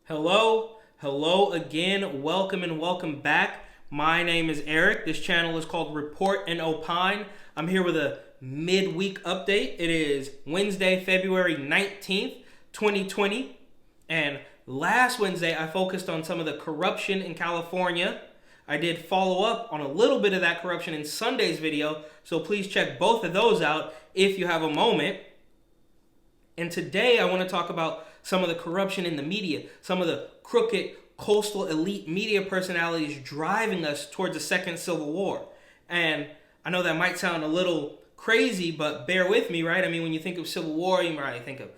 Hello again. Welcome and welcome back. My name is Eric. This channel is called Report and Opine. I'm here with a midweek update. It is Wednesday, February 19th, 2020. And last Wednesday, I focused on some of the corruption in California. I did follow up on a little bit of that corruption in Sunday's video, so please check both of those out if you have a moment. And today I want to talk about some of the corruption in the media, some of the crooked coastal elite media personalities driving us towards a second civil war. And I know that might sound a little crazy, but bear with me, right? I mean, when you think of civil war, you might think of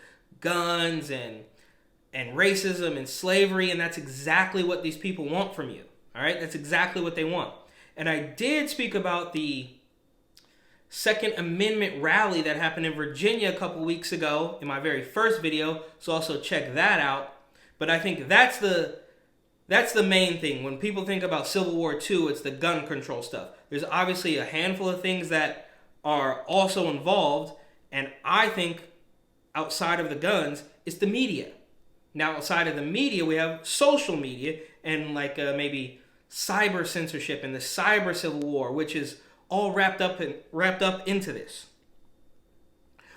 guns and racism and slavery, and that's exactly what these people want from you, all right? That's exactly what they want. And I did speak about the Second Amendment rally that happened in Virginia a couple weeks ago in my very first video, so also check that out. But I think that's the main thing. When people think about Civil War II, it's the gun control stuff. There's obviously a handful of things that are also involved, and I think outside of the guns, it's the media. Now, outside of the media, we have social media and maybe cyber censorship and the cyber civil war, which is all wrapped up into this.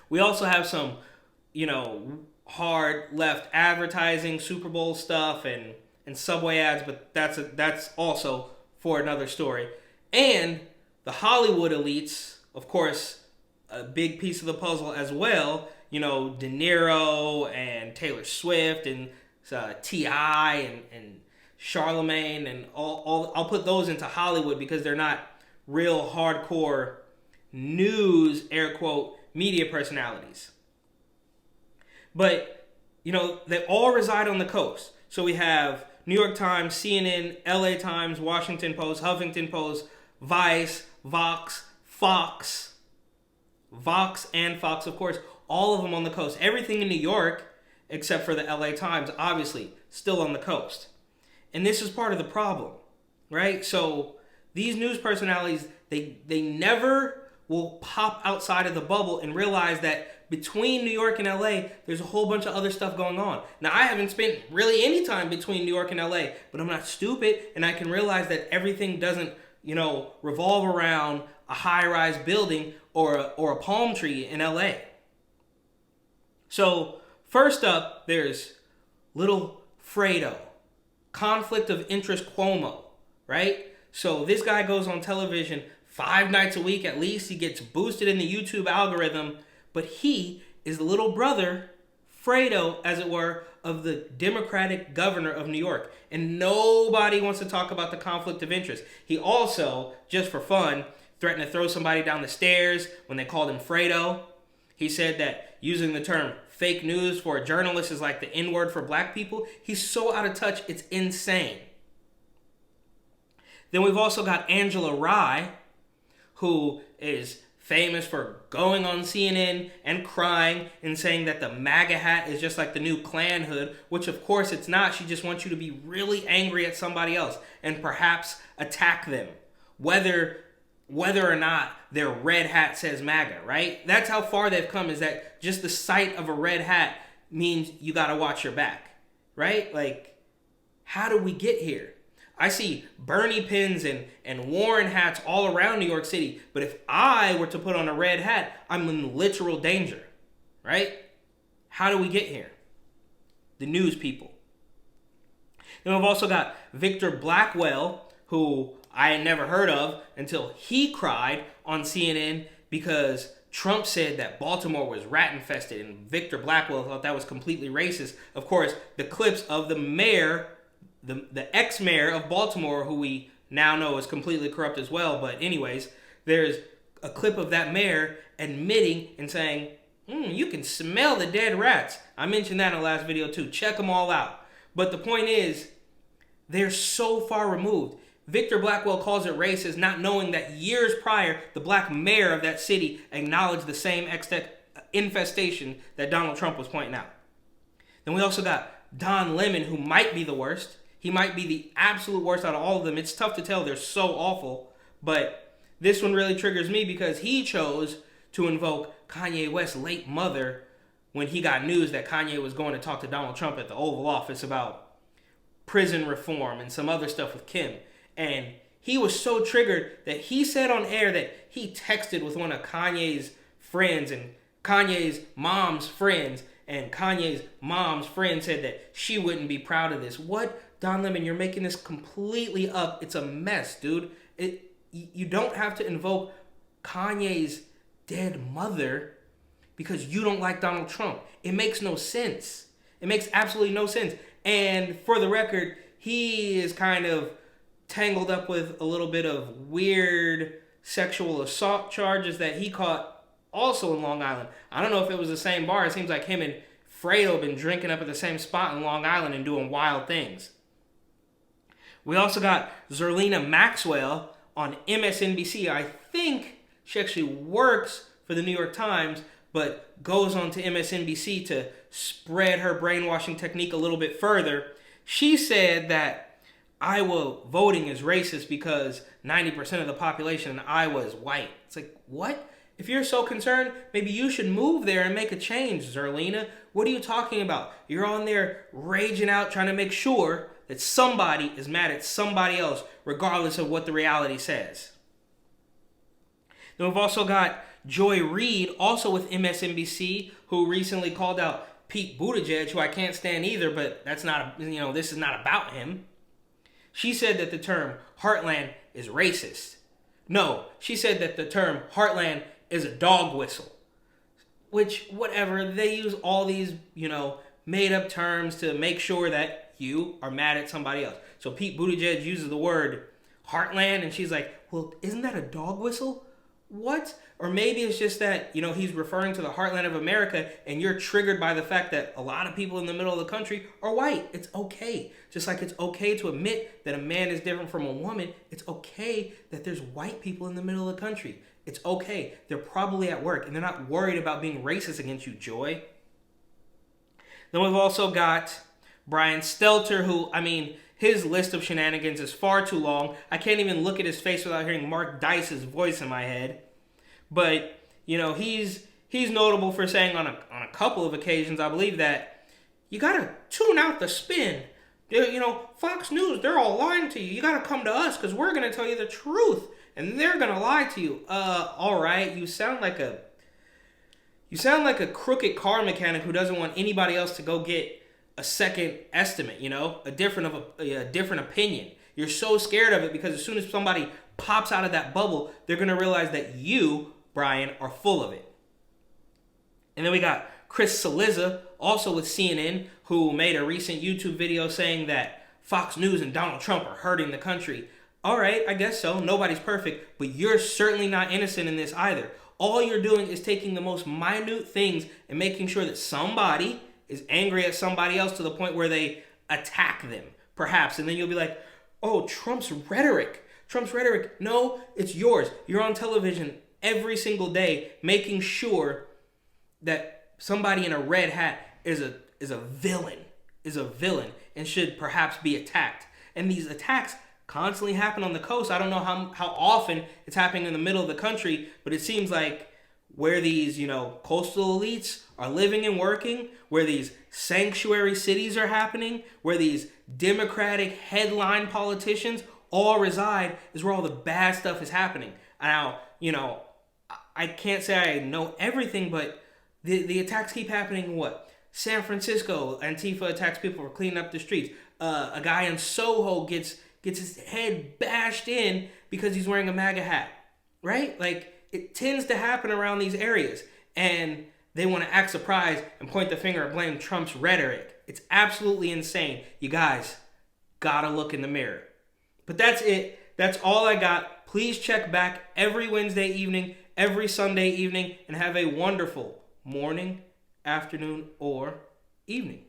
We also have some, hard left advertising, Super Bowl stuff, and Subway ads, but that's also for another story. And the Hollywood elites, of course, a big piece of the puzzle as well. De Niro and Taylor Swift and T.I. and Charlemagne and all. I'll put those into Hollywood because they're not real hardcore news, air quote, media personalities. But, they all reside on the coast. So we have New York Times, CNN, LA Times, Washington Post, Huffington Post, Vice, Vox and Fox, of course, all of them on the coast. Everything in New York, except for the LA Times, obviously, still on the coast. And this is part of the problem, right? So these news personalities, they never will pop outside of the bubble and realize that between New York and LA, there's a whole bunch of other stuff going on. Now, I haven't spent really any time between New York and LA, but I'm not stupid, and I can realize that everything doesn't, revolve around a high-rise building or a palm tree in LA. So, first up, there's little Fredo, conflict of interest Cuomo, right? So this guy goes on television 5 nights a week at least. He gets boosted in the YouTube algorithm. But he is the little brother, Fredo, as it were, of the Democratic governor of New York. And nobody wants to talk about the conflict of interest. He also, just for fun, threatened to throw somebody down the stairs when they called him Fredo. He said that using the term fake news for a journalist is like the N-word for black people. He's so out of touch, it's insane. Then we've also got Angela Rye, who is famous for going on CNN and crying and saying that the MAGA hat is just like the new Klan hood, which of course it's not. She just wants you to be really angry at somebody else and perhaps attack them, whether or not their red hat says MAGA, right? That's how far they've come, is that just the sight of a red hat means you got to watch your back, right? Like, how do we get here? I see Bernie pins and Warren hats all around New York City, but if I were to put on a red hat, I'm in literal danger, right? How do we get here? The news people. Then we've also got Victor Blackwell, who I had never heard of until he cried on CNN because Trump said that Baltimore was rat infested, and Victor Blackwell thought that was completely racist. Of course, the clips of the mayor, the ex-mayor of Baltimore, who we now know is completely corrupt as well. But anyways, there's a clip of that mayor admitting and saying, you can smell the dead rats. I mentioned that in the last video too. Check them all out. But the point is, they're so far removed. Victor Blackwell calls it racist, not knowing that years prior, the black mayor of that city acknowledged the same infestation that Donald Trump was pointing out. Then we also got Don Lemon, who might be the worst. He might be the absolute worst out of all of them. It's tough to tell. They're so awful. But this one really triggers me because he chose to invoke Kanye West's late mother when he got news that Kanye was going to talk to Donald Trump at the Oval Office about prison reform and some other stuff with Kim. And he was so triggered that he said on air that he texted with one of Kanye's friends and Kanye's mom's friends, and Kanye's mom's friend said that she wouldn't be proud of this. What? Don Lemon, you're making this completely up. It's a mess, dude. You don't have to invoke Kanye's dead mother because you don't like Donald Trump. It makes no sense. It makes absolutely no sense. And for the record, he is kind of tangled up with a little bit of weird sexual assault charges that he caught also in Long Island. I don't know if it was the same bar. It seems like him and Fredo have been drinking up at the same spot in Long Island and doing wild things. We also got Zerlina Maxwell on MSNBC. I think she actually works for the New York Times, but goes on to MSNBC to spread her brainwashing technique a little bit further. She said that Iowa voting is racist because 90% of the population in Iowa is white. It's like, what? If you're so concerned, maybe you should move there and make a change, Zerlina. What are you talking about? You're on there raging out trying to make sure that somebody is mad at somebody else, regardless of what the reality says. Then we've also got Joy Reid, also with MSNBC, who recently called out Pete Buttigieg, who I can't stand either, but that's not, this is not about him. She said that the term heartland is racist. No, she said that the term heartland is a dog whistle. Which, whatever, they use all these, made up terms to make sure that you are mad at somebody else. So Pete Buttigieg uses the word heartland, and she's like, well, isn't that a dog whistle? What? Or maybe it's just that, he's referring to the heartland of America, and you're triggered by the fact that a lot of people in the middle of the country are white. It's okay. Just like it's okay to admit that a man is different from a woman, it's okay that there's white people in the middle of the country. It's okay. They're probably at work, and they're not worried about being racist against you, Joy. Then we've also got Brian Stelter, who, his list of shenanigans is far too long. I can't even look at his face without hearing Mark Dice's voice in my head. But, he's notable for saying on a couple of occasions, I believe, that you got to tune out the spin. Fox News, they're all lying to you. You got to come to us because we're going to tell you the truth. And they're going to lie to you. All right, you sound like a crooked car mechanic who doesn't want anybody else to go get a second estimate, a different opinion. You're so scared of it because as soon as somebody pops out of that bubble, they're going to realize that you, Brian, are full of it. And then we got Chris Cillizza, also with CNN, who made a recent YouTube video saying that Fox News and Donald Trump are hurting the country. All right, I guess so. Nobody's perfect, but you're certainly not innocent in this either. All you're doing is taking the most minute things and making sure that somebody is angry at somebody else to the point where they attack them, perhaps. And then you'll be like, oh, Trump's rhetoric. No, it's yours. You're on television every single day making sure that somebody in a red hat is a villain, and should perhaps be attacked. And these attacks constantly happen on the coast. I don't know how often it's happening in the middle of the country, but it seems like where these, coastal elites are living and working, where these sanctuary cities are happening, where these Democratic headline politicians all reside is where all the bad stuff is happening. Now, I can't say I know everything, but the attacks keep happening. What? San Francisco, Antifa attacks people for cleaning up the streets. A guy in Soho gets his head bashed in because he's wearing a MAGA hat, right? Like, it tends to happen around these areas, and they want to act surprised and point the finger and blame Trump's rhetoric. It's absolutely insane. You guys gotta look in the mirror. But that's it. That's all I got. Please check back every Wednesday evening, every Sunday evening, and have a wonderful morning, afternoon, or evening.